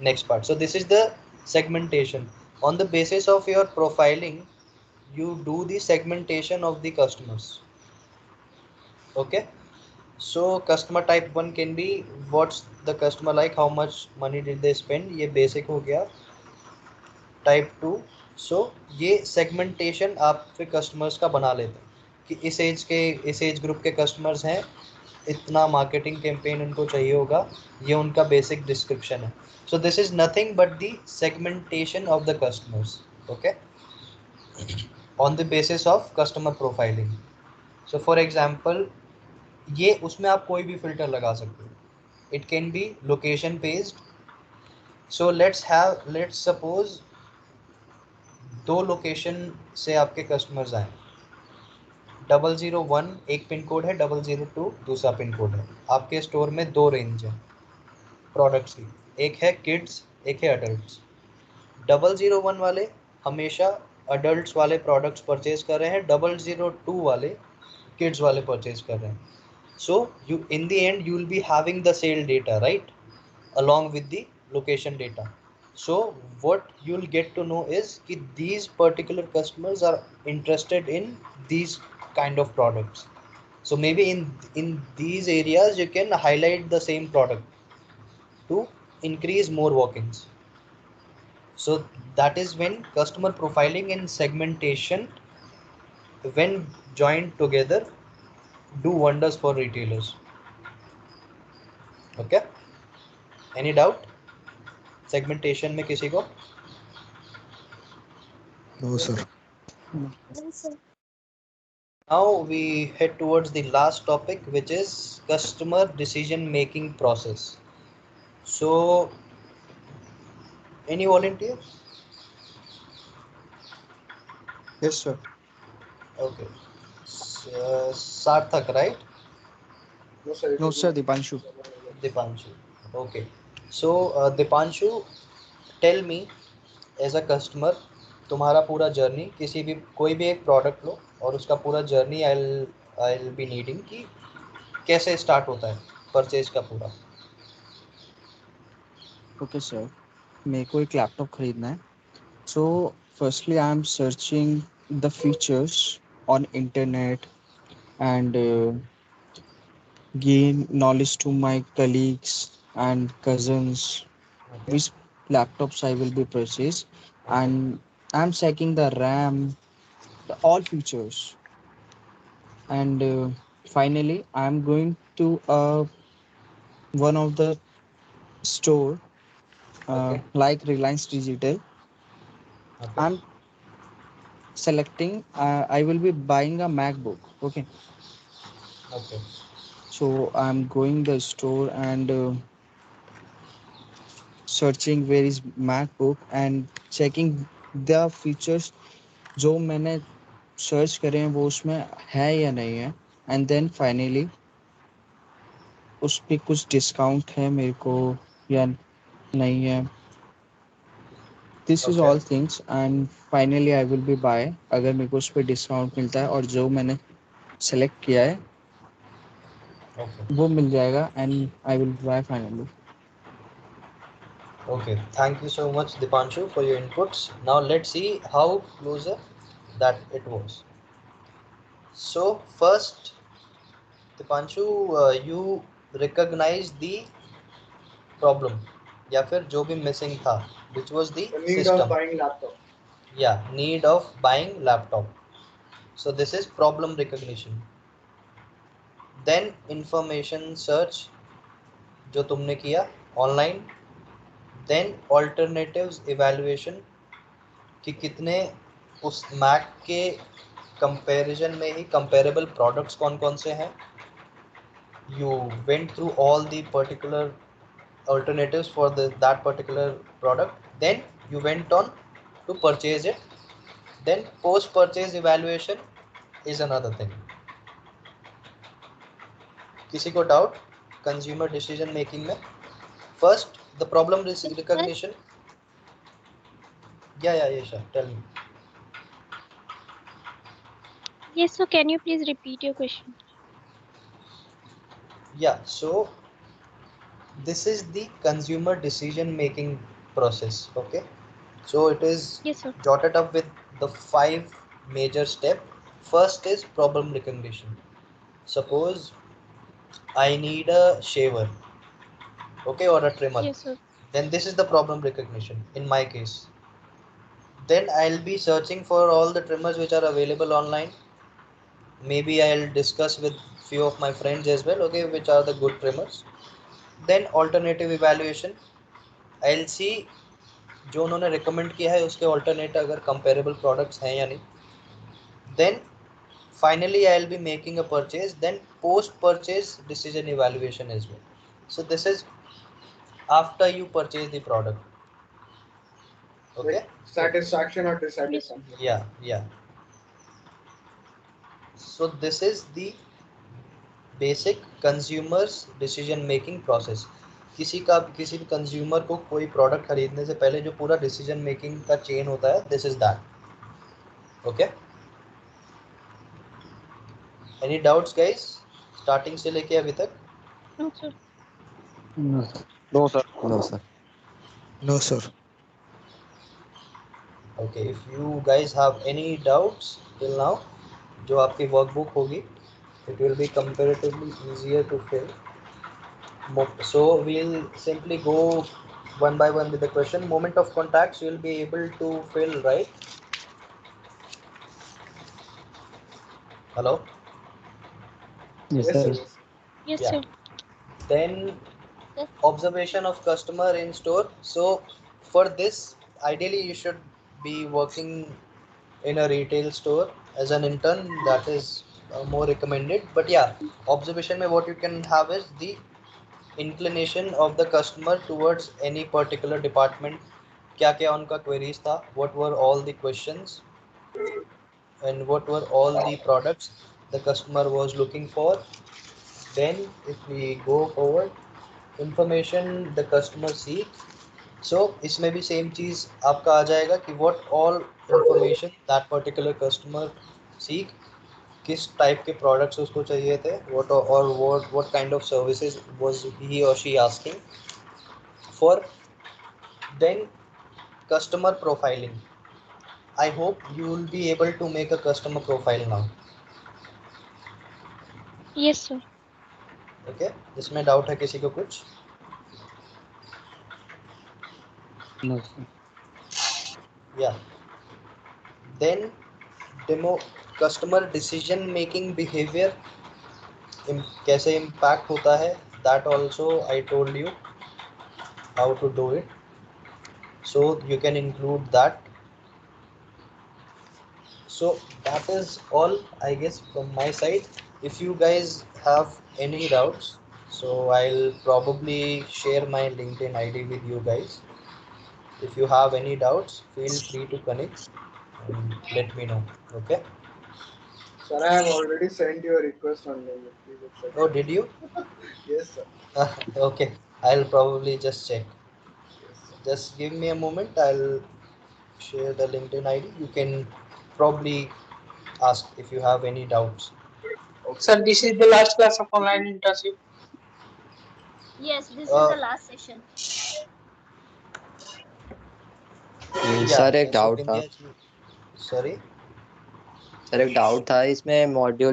next part. So this is the segmentation. On the basis of your profiling, you do the segmentation of the customers. Okay. So customer type 1 can be what's the customer like, how much money did they spend, ये basic हो गया. Type 2, सो ये segmentation आप फिर customers का बना लेते हैं कि इस एज ग्रुप के कस्टमर्स हैं, इतना मार्केटिंग कैंपेन उनको चाहिए होगा, ये उनका बेसिक डिस्क्रिप्शन है. सो this is nothing but the segmentation of the customers. Okay, on the basis of customer profiling. So for example, ये उसमें आप कोई भी फिल्टर लगा सकते हो. It can be location based. So let's suppose दो लोकेशन से आपके कस्टमर्स आए. 001 एक पिन कोड है, 002 दूसरा पिन कोड है. आपके स्टोर में दो रेंज है प्रोडक्ट्स की, एक है किड्स, एक है अडल्ट्स. 001 वाले हमेशा अडल्ट्स वाले प्रोडक्ट्स परचेज कर रहे हैं, 002 वाले किड्स वाले परचेज कर रहे हैं. So you in the end you will be having the sale data, right, along with the location data. So what you'll get to know is that these particular customers are interested in these kind of products. So maybe in these areas you can highlight the same product to increase more walk-ins. So that is when customer profiling and segmentation, when joined together, do wonders for retailers. Okay, any doubt segmentation में किसी को? No, sir. Now we head towards the last topic, which is customer decision making process. So any volunteers? Yes, sir. Okay. Sarthak, right? No, sir, Dipanshu. Dipanshu. Okay. So Dipanshu, tell me, as a customer, तुम्हारा पूरा journey, किसी भी कोई भी एक product लो और उसका पूरा जर्नी I'll be needing कि कैसे स्टार्ट होता है परचेज का पूरा. Okay, sir. मेरे को एक लैपटॉप खरीदना है. So firstly, I'm searching the features on internet and gain knowledge to my colleagues and cousins Okay. which laptops I will be purchased, and I'm checking the RAM, all features, and finally I'm going to one of the store Okay. like Reliance Digital. Okay. I'm selecting. I will be buying a MacBook. Okay, Okay. so I'm going the store and searching where is MacBook and checking the features जो मैंने search करे हैं वो उसमें है या नहीं है, एंड देन फाइनली उस पर कुछ डिस्काउंट है मेरे को या नहीं है. This is Okay. All things and finally I will be buy अगर मेरे को उस पर डिस्काउंट मिलता है और जो मैंने सेलेक्ट किया है Okay. वो मिल जाएगा and I will buy finally. Okay, thank you so much, Dipanshu, for your inputs. Now let's see how closer that it was. So first, Dipanshu, you recognize the problem या फिर जो भी missing था, which was the The need system. of buying laptop. Yeah, need of buying laptop. So this is problem recognition. Then information search जो तुमने किया online. Then alternatives evaluation कि कितने उस मैक के कंपैरिजन में ही कंपेरेबल प्रोडक्ट्स कौन कौन से हैं. You went through all the particular alternatives for that particular product, then you went on to purchase it. Then post purchase evaluation is another thing. किसी को डाउट कंज्यूमर डिसीजन मेकिंग में? First the problem recognition. या Yesha, tell me. Yes, so can you please repeat your question? Yeah, so this is the consumer decision making process. Okay, so it is Yes, sir. jotted up with the 5 major steps. First is problem recognition. Suppose I need a shaver, okay, or a trimmer. Yes, sir. Then this is the problem recognition in my case. Then I'll be searching for all the trimmers which are available online. Maybe I'll discuss with few of my friends as well, okay, which are the good trimmers. Then alternative evaluation, I'll see जो उन्होंने recommend किया है उसके alternate अगर comparable products हैं या नहीं. then finally I'll be making a purchase, then post purchase decision evaluation as well. So this is after you purchase the product. Okay. Like satisfaction or dissatisfaction. Yeah. So this is the basic consumers decision making process. किसी भी consumer को कोई product खरीदने से पहले जो पूरा decision making का चेन होता है, this is that. Okay. Any doubts guys starting से लेके अभी तक? No, sir. No, sir. No, sir. No, sir. No, sir. Okay. If you guys have any doubts till now, जो आपकी वर्कबुक होगी, it will be comparatively easier to fill. So we'll simply go one by one with the question. Moment of contacts you will be able to fill, right? Hello? Yes, Yes, sir. sir. Yes. Yes, Yeah. sir. Then observation of customer in store. So for this, ideally you should be working in a retail store as an intern. That is more recommended. But yeah, observation mein what you can have is the inclination of the customer towards any particular department. क्या क्या उनका queries था, what were all the questions, and what were all the products the customer was looking for. Then if we go forward, information the customer seek. So इसमें भी same चीज़ आपका आ जाएगा कि what all information that particular customer seek, किस type के products उसको चाहिए थे, what kind of services was he or she asking for. Then customer profiling. I hope you will be able to make a customer profile now. Yes, sir. Okay. इसमें doubt है किसी को कुछ? No, sir. Yeah. Then demo customer decision making behavior कैसे impact होता है, that also I told you how to do it, so you can include that. So that is all I guess from my side. If you guys have any doubts, so I'll probably share my LinkedIn ID with you guys. If you have any doubts, feel free to connect and let me know. Okay. Sir, I have already sent you a request on LinkedIn. Please accept Oh, it. did you? Yes, sir. Okay, I'll probably just check. Yes, sir. Just give me a moment. I'll share the LinkedIn ID. You can probably ask if you have any doubts. Okay. Sir, this is the last class of online internship. Yes, this is Uh, the last session. Sir yeah, एक doubt था. Sukindya ji. Sorry. Sir एक doubt था इसमें module